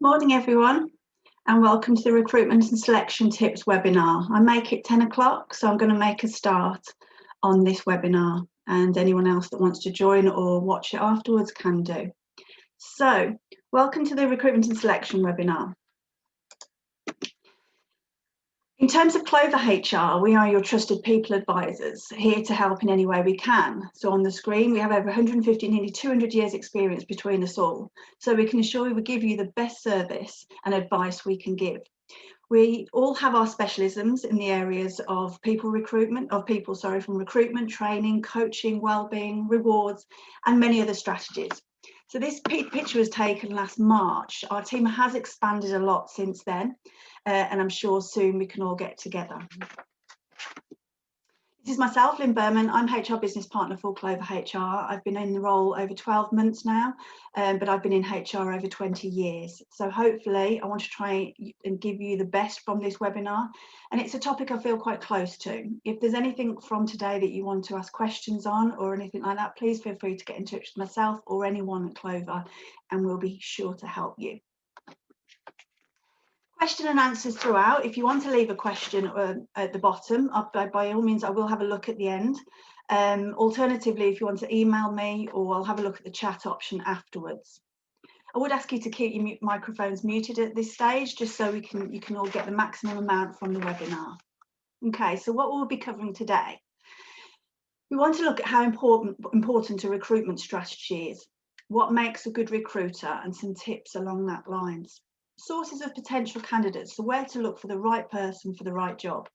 Morning everyone, and welcome to the Recruitment and Selection Tips webinar. I make it 10 o'clock, so I'm going to make a start on this webinar, and anyone else that wants to join or watch it afterwards can do. So, welcome to the Recruitment and Selection webinar. In terms of Clover HR, we are your trusted people advisors, here to help in any way we can. So on the screen, we have over 150, nearly 200 years experience between us all. So we can assure we give you the best service and advice we can give. We all have our specialisms in the areas of from recruitment, training, coaching, wellbeing, rewards, and many other strategies. So this picture was taken last March. Our team has expanded a lot since then, and I'm sure soon we can all get together. This is myself, Lynn Berman. I'm HR Business Partner for Clover HR. I've been in the role over 12 months now, but I've been in HR over 20 years. So hopefully I want to try and give you the best from this webinar. And it's a topic I feel quite close to. If there's anything from today that you want to ask questions on or anything like that, please feel free to get in touch with myself or anyone at Clover, and we'll be sure to help you. Question and answers throughout. If you want to leave a question at the bottom, by all means I will have a look at the end. Alternatively, if you want to email me, or I'll have a look at the chat option afterwards. I would ask you to keep your microphones muted at this stage, just so you can all get the maximum amount from the webinar. Okay, so what we'll be covering today, we want to look at how important a recruitment strategy is, what makes a good recruiter, and some tips along that lines. Sources of potential candidates, so where to look for the right person for the right job.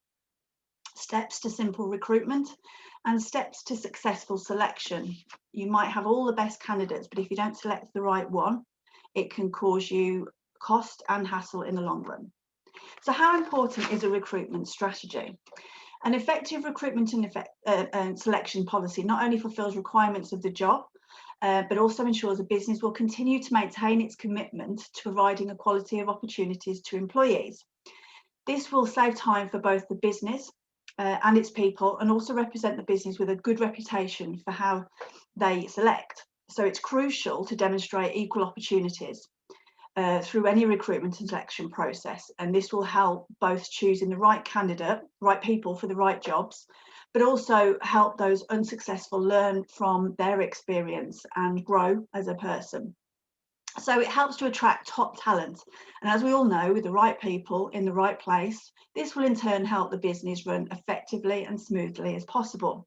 Steps to simple recruitment and steps to successful selection. You might have all the best candidates, but if you don't select the right one, it can cause you cost and hassle in the long run. So how important is a recruitment strategy? An effective recruitment and selection policy not only fulfills requirements of the job, but also ensures a business will continue to maintain its commitment to providing equality of opportunities to employees. This will save time for both the business and its people, and also represent the business with a good reputation for how they select. So it's crucial to demonstrate equal opportunities through any recruitment and selection process, and this will help both choosing the right candidate, right people for the right jobs, but also help those unsuccessful learn from their experience and grow as a person. So it helps to attract top talent, and as we all know, with the right people in the right place, this will in turn help the business run effectively and smoothly as possible.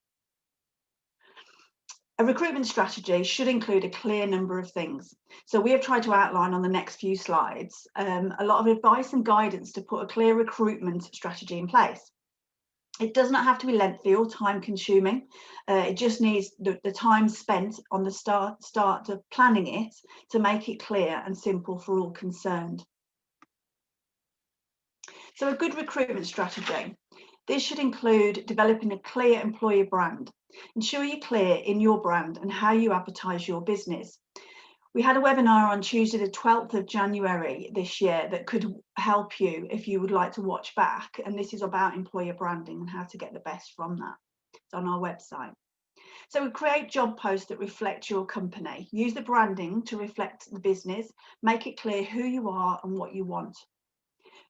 A recruitment strategy should include a clear number of things. So we have tried to outline on the next few slides a lot of advice and guidance to put a clear recruitment strategy in place. It does not have to be lengthy or time consuming. It just needs the time spent on the start of planning it to make it clear and simple for all concerned. So a good recruitment strategy. This should include developing a clear employer brand. Ensure you're clear in your brand and how you advertise your business. We had a webinar on Tuesday the 12th of January this year that could help you if you would like to watch back, and this is about employer branding and how to get the best from that. It's on our website. So we create job posts that reflect your company. Use the branding to reflect the business, make it clear who you are and what you want.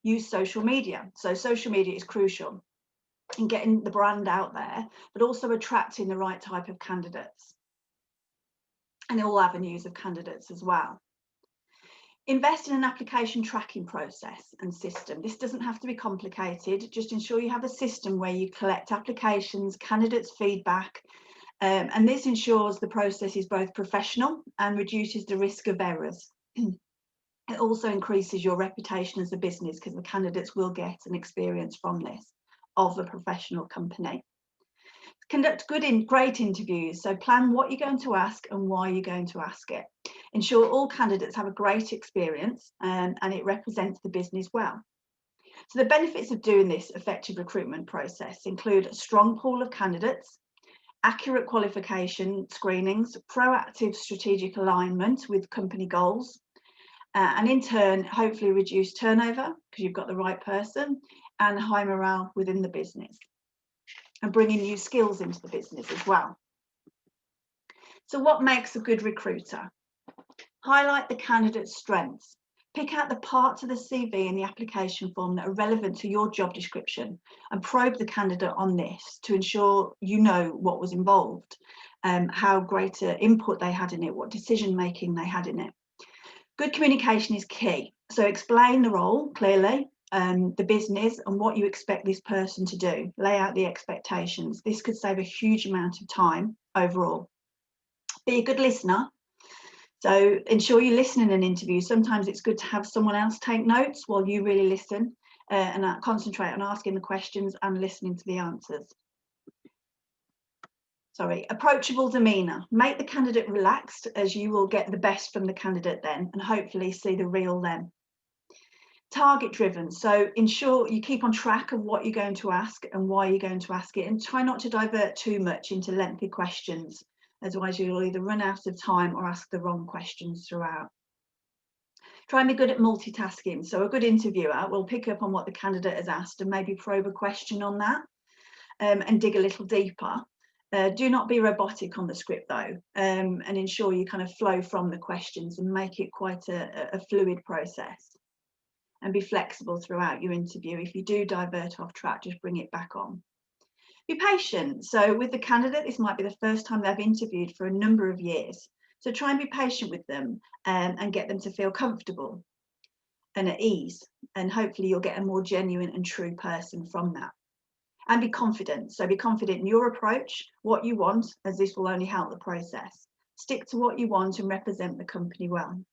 Use social media. So social media is crucial in getting the brand out there, but also attracting the right type of candidates and all avenues of candidates as well. Invest in an application tracking process and system. This doesn't have to be complicated. Just ensure you have a system where you collect applications, candidates' feedback, and this ensures the process is both professional and reduces the risk of errors. It also increases your reputation as a business because the candidates will get an experience from this of a professional company. Conduct great interviews, so plan what you're going to ask and why you're going to ask it. Ensure all candidates have a great experience and it represents the business well. So the benefits of doing this effective recruitment process include a strong pool of candidates, accurate qualification screenings, proactive strategic alignment with company goals, and in turn, hopefully reduce turnover because you've got the right person, and high morale within the business, and bringing new skills into the business as well. So what makes a good recruiter? Highlight the candidate's strengths. Pick out the parts of the CV and the application form that are relevant to your job description and probe the candidate on this to ensure you know what was involved, how greater input they had in it, what decision making they had in it. Good communication is key. So explain the role clearly, the business and what you expect this person to do. Lay out the expectations. This could save a huge amount of time overall. Be a good listener. So ensure you listen in an interview. Sometimes it's good to have someone else take notes while you really listen and concentrate on asking the questions and listening to the answers. Approachable demeanour. Make the candidate relaxed, as you will get the best from the candidate then and hopefully see the real them. Target driven. So ensure you keep on track of what you're going to ask and why you're going to ask it, and try not to divert too much into lengthy questions. Otherwise, you'll either run out of time or ask the wrong questions throughout. Try and be good at multitasking. So a good interviewer will pick up on what the candidate has asked and maybe probe a question on that and dig a little deeper. Do not be robotic on the script though, and ensure you kind of flow from the questions and make it quite a fluid process. And be flexible throughout your interview. If you do divert off track, just bring it back on. Be patient. So with the candidate, this might be the first time they've interviewed for a number of years. So try and be patient with them and get them to feel comfortable and at ease. And hopefully you'll get a more genuine and true person from that. And be confident. So be confident in your approach, what you want, as this will only help the process. Stick to what you want and represent the company well.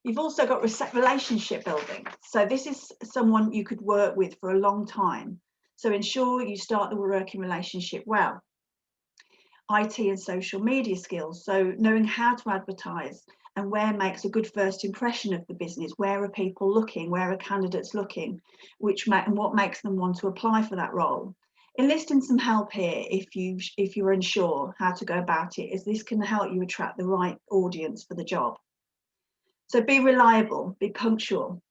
You've also got relationship building. So this is someone you could work with for a long time. So ensure you start the working relationship well. IT and social media skills. So knowing how to advertise and where makes a good first impression of the business. Where are people looking? Where are candidates looking? And what makes them want to apply for that role? Enlisting some help here if you're unsure how to go about it, as this can help you attract the right audience for the job. So be reliable, be punctual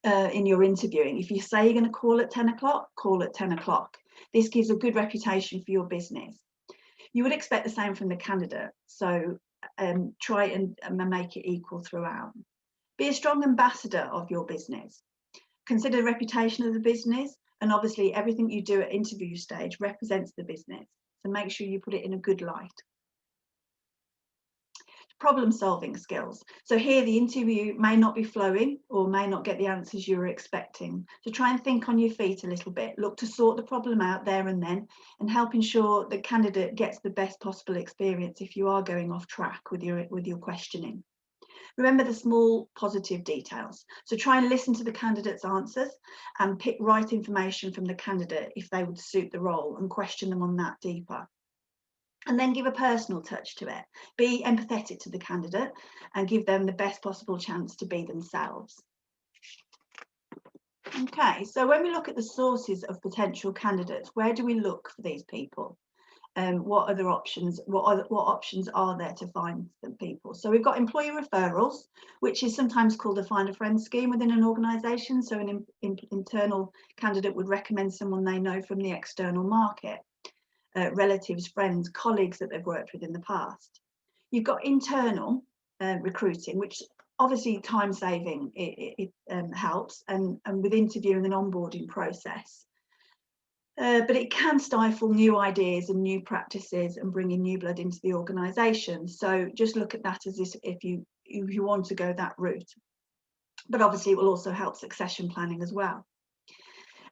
in your interviewing. If you say you're going to call at 10 o'clock, call at 10 o'clock. This gives a good reputation for your business. You would expect the same from the candidate, so try and make it equal throughout. Be a strong ambassador of your business. Consider the reputation of the business, and obviously everything you do at interview stage represents the business, so make sure you put it in a good light. Problem-solving skills. So here the interview may not be flowing or may not get the answers you were expecting. So try and think on your feet a little bit. Look to sort the problem out there and then, and help ensure the candidate gets the best possible experience if you are going off track with your questioning. Remember the small positive details. So try and listen to the candidate's answers and pick right information from the candidate if they would suit the role, and question them on that deeper. And then give a personal touch to it. Be empathetic to the candidate and give them the best possible chance to be themselves. Okay, so when we look at the sources of potential candidates, where do we look for these people? What other options, what options are there to find the people? So we've got employee referrals, which is sometimes called a find a friend scheme within an organisation. So an internal candidate would recommend someone they know from the external market. Relatives, friends, colleagues that they've worked with in the past. You've got internal recruiting, which obviously time saving, it helps, and with interviewing and onboarding process. But it can stifle new ideas and new practices and bringing new blood into the organisation. So just look at that as if you want to go that route. But obviously it will also help succession planning as well.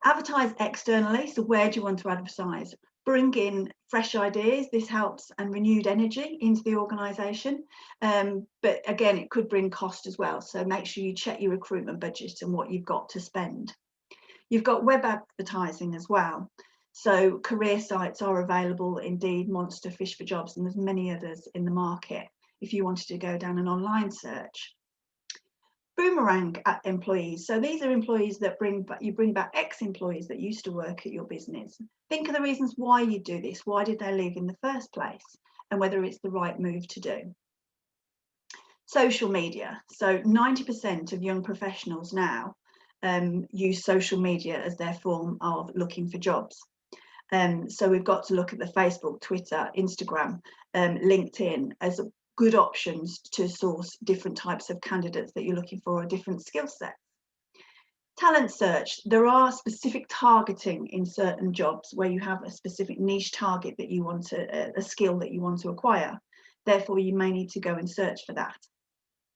Advertise externally. So where do you want to advertise? Bring in fresh ideas. This helps, and renewed energy into the organisation. But again, it could bring cost as well. So make sure you check your recruitment budget and what you've got to spend. You've got web advertising as well. So career sites are available, Indeed, Monster, Fish for Jobs, and there's many others in the market if you wanted to go down an online search. Boomerang employees. So these are employees that you bring back ex-employees that used to work at your business. Think of the reasons why you do this. Why did they leave in the first place? And whether it's the right move to do. Social media. So 90% of young professionals now use social media as their form of looking for jobs. So we've got to look at the Facebook, Twitter, Instagram, LinkedIn as good options to source different types of candidates that you're looking for, or different skill sets. Talent search, there are specific targeting in certain jobs where you have a specific niche target that you want to, a skill that you want to acquire. Therefore, you may need to go and search for that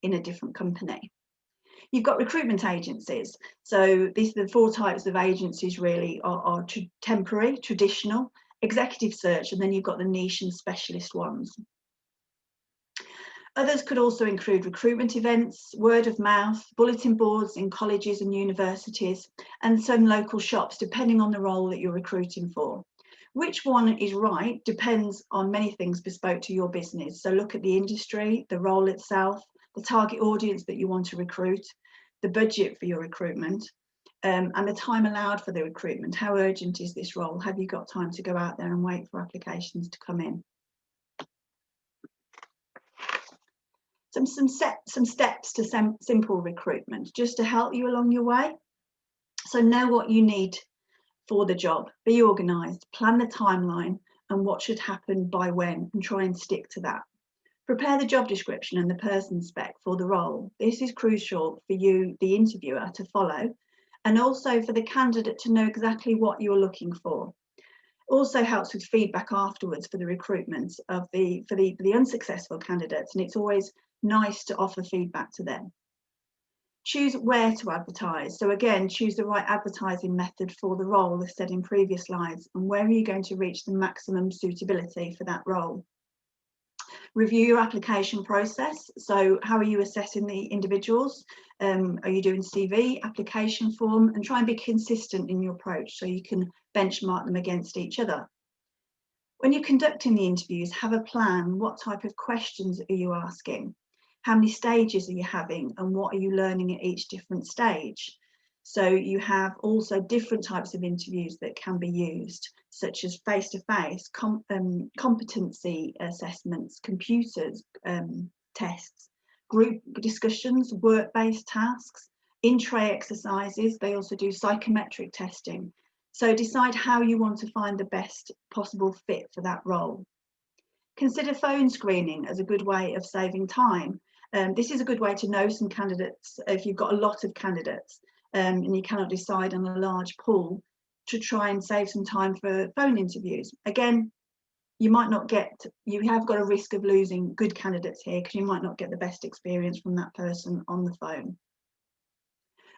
in a different company. You've got recruitment agencies. So these are the 4 types of agencies really, are temporary, traditional, executive search, and then you've got the niche and specialist ones. Others could also include recruitment events, word of mouth, bulletin boards in colleges and universities, and some local shops, depending on the role that you're recruiting for. Which one is right depends on many things bespoke to your business. So look at the industry, the role itself, the target audience that you want to recruit, the budget for your recruitment, and the time allowed for the recruitment. How urgent is this role? Have you got time to go out there and wait for applications to come in? Some steps to simple recruitment, just to help you along your way. So know what you need for the job, be organised, plan the timeline and what should happen by when, and try and stick to that. Prepare the job description and the person spec for the role. This is crucial for you, the interviewer, to follow, and also for the candidate to know exactly what you're looking for. Also helps with feedback afterwards for the recruitment of the unsuccessful candidates, and it's always nice to offer feedback to them. Choose where to advertise. So again, choose the right advertising method for the role, as said in previous slides, and where are you going to reach the maximum suitability for that role. Review your application process. So how are you assessing the individuals? Are you doing CV, application form, and try and be consistent in your approach so you can benchmark them against each other. When you're conducting the interviews, have a plan. What type of questions are you asking? How many stages are you having, and what are you learning at each different stage? So you have also different types of interviews that can be used, such as face-to-face, competency assessments, computers tests, group discussions, work-based tasks, in-tray exercises. They also do psychometric testing. So decide how you want to find the best possible fit for that role. Consider phone screening as a good way of saving time. This is a good way to know some candidates if you've got a lot of candidates and you cannot decide on a large pool, to try and save some time for phone interviews. Again, you have got a risk of losing good candidates here because you might not get the best experience from that person on the phone.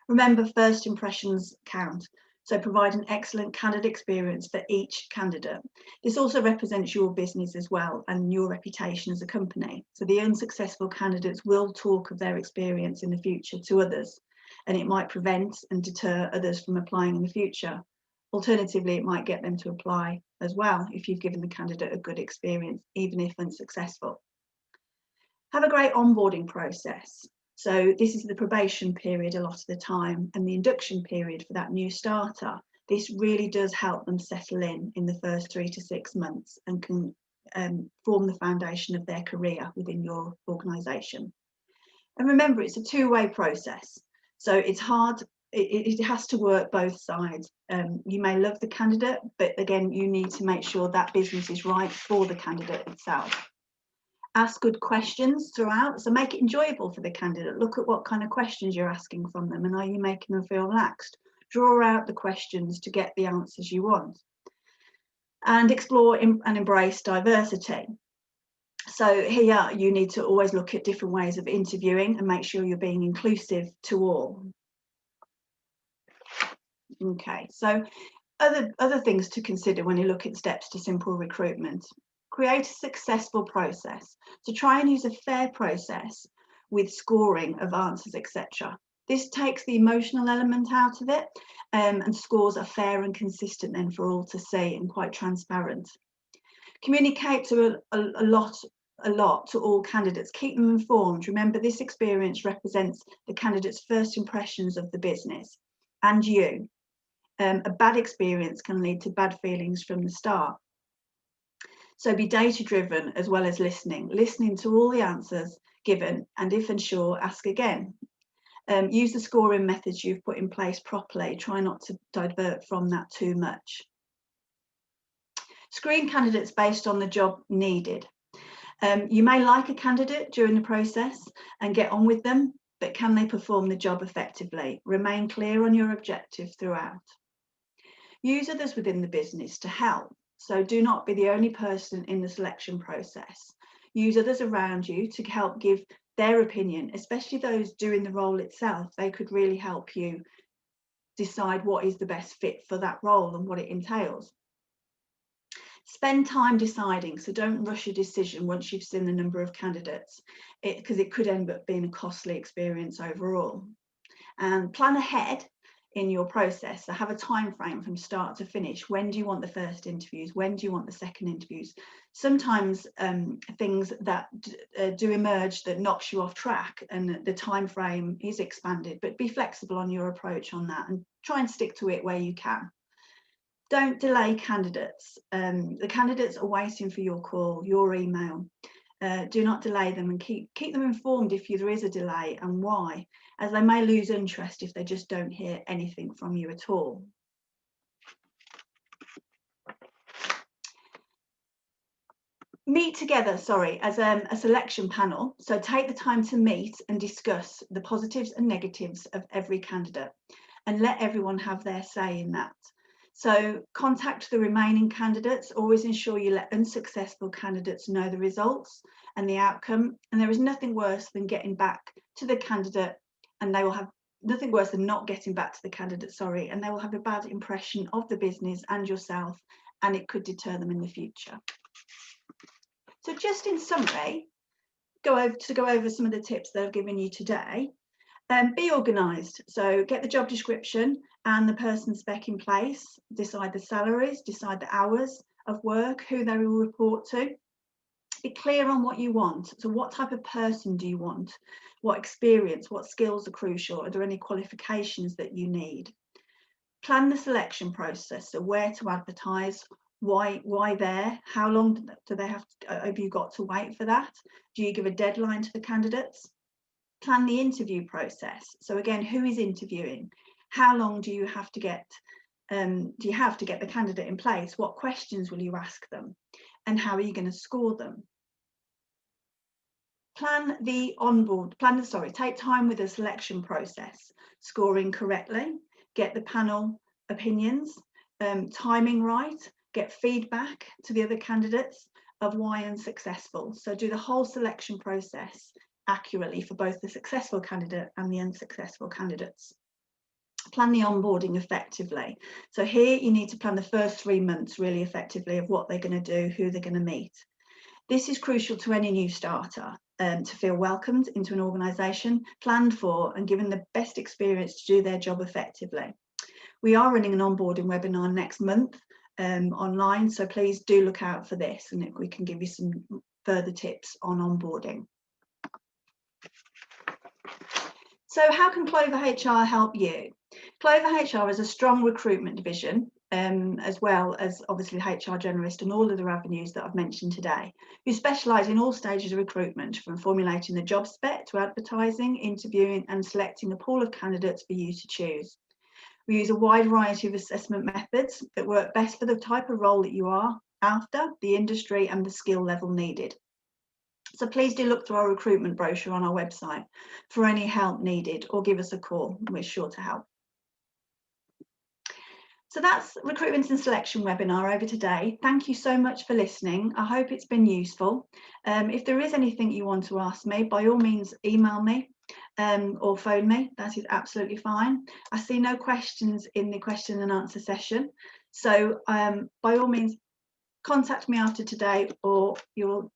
Remember, first impressions count. So provide an excellent candidate experience for each candidate. This also represents your business as well and your reputation as a company. So the unsuccessful candidates will talk of their experience in the future to others, and it might prevent and deter others from applying in the future. Alternatively, it might get them to apply as well if you've given the candidate a good experience, even if unsuccessful. Have a great onboarding process. So this is the probation period a lot of the time, and the induction period for that new starter. This really does help them settle in the first 3 to 6 months and can form the foundation of their career within your organisation. And remember, it's a two-way process. So it's hard, it has to work both sides. You may love the candidate, but again, you need to make sure that business is right for the candidate itself. Ask good questions throughout, so make it enjoyable for the candidate. Look at what kind of questions you're asking from them, and are you making them feel relaxed? Draw out the questions to get the answers you want. And explore and embrace diversity. So here you need to always look at different ways of interviewing and make sure you're being inclusive to all. Okay, so other things to consider when you look at steps to simple recruitment. Create a successful process. So try and use a fair process with scoring of answers, etc. This takes the emotional element out of it, and scores are fair and consistent then for all to see and quite transparent. Communicate to a lot to all candidates. Keep them informed. Remember, this experience represents the candidate's first impressions of the business and you. A bad experience can lead to bad feelings from the start. So be data driven as well as listening to all the answers given, and if unsure, ask again. Use the scoring methods you've put in place properly. Try not to divert from that too much. Screen candidates based on the job needed. You may like a candidate during the process and get on with them, but can they perform the job effectively? Remain clear on your objective throughout. Use others within the business to help. So do not be the only person in the selection process. Use others around you to help give their opinion, especially those doing the role itself. They could really help you decide what is the best fit for that role and what it entails. Spend time deciding, so don't rush a decision once you've seen the number of candidates, because it could end up being a costly experience overall. And plan ahead in your process. So have a time frame from start to finish. When do you want the first interviews? When do you want the second interviews? Sometimes things that do emerge that knocks you off track and the time frame is expanded, but be flexible on your approach on that and try and stick to it where you can. Don't delay candidates. The candidates are waiting for your call, your email. Do not delay them, and keep them informed if there is a delay and why, as they may lose interest if they just don't hear anything from you at all. Meet together, as a selection panel. So take the time to meet and discuss the positives and negatives of every candidate and let everyone have their say in that. So contact the remaining candidates. Always ensure you let unsuccessful candidates know the results and the outcome. And there is nothing worse than getting back to the candidate, and they will have nothing worse than not getting back to the candidate, and they will have a bad impression of the business and yourself, and it could deter them in the future. So just in summary, go over some of the tips that I've given you today. Be organised, so get the job description and the person spec in place, decide the salaries, decide the hours of work, who they will report to. Be clear on what you want. So what type of person do you want? What experience, what skills are crucial? Are there any qualifications that you need? Plan the selection process, so where to advertise, why there, how long have you got to wait for that? Do you give a deadline to the candidates? Plan the interview process. So again, who is interviewing? How long do you have to get the candidate in place? What questions will you ask them? And how are you going to score them? Take time with the selection process, scoring correctly, get the panel opinions, timing right, get feedback to the other candidates of why unsuccessful. So do the whole selection process accurately for both the successful candidate and the unsuccessful candidates. Plan the onboarding effectively. So here you need to plan the first 3 months really effectively of what they're going to do, who they're going to meet. This is crucial to any new starter, to feel welcomed into an organisation, planned for and given the best experience to do their job effectively. We are running an onboarding webinar next month online, so please do look out for this, and we can give you some further tips on onboarding. So how can Clover HR help you? Clover HR is a strong recruitment division, as well as obviously HR generalist and all of the avenues that I've mentioned today, who specialise in all stages of recruitment, from formulating the job spec to advertising, interviewing and selecting a pool of candidates for you to choose. We use a wide variety of assessment methods that work best for the type of role that you are after, the industry and the skill level needed. So please do look through our recruitment brochure on our website for any help needed, or give us a call. We're sure to help. So that's Recruitment and Selection webinar over today. Thank you so much for listening. I hope it's been useful. If there is anything you want to ask me, by all means email me or phone me. That is absolutely fine. I see no questions in the question and answer session. So by all means, contact me after today, or you'll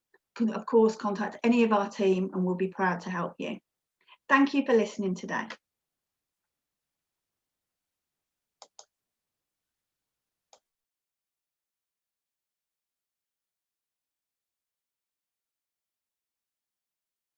of course contact any of our team and we'll be proud to help you. Thank you for listening today.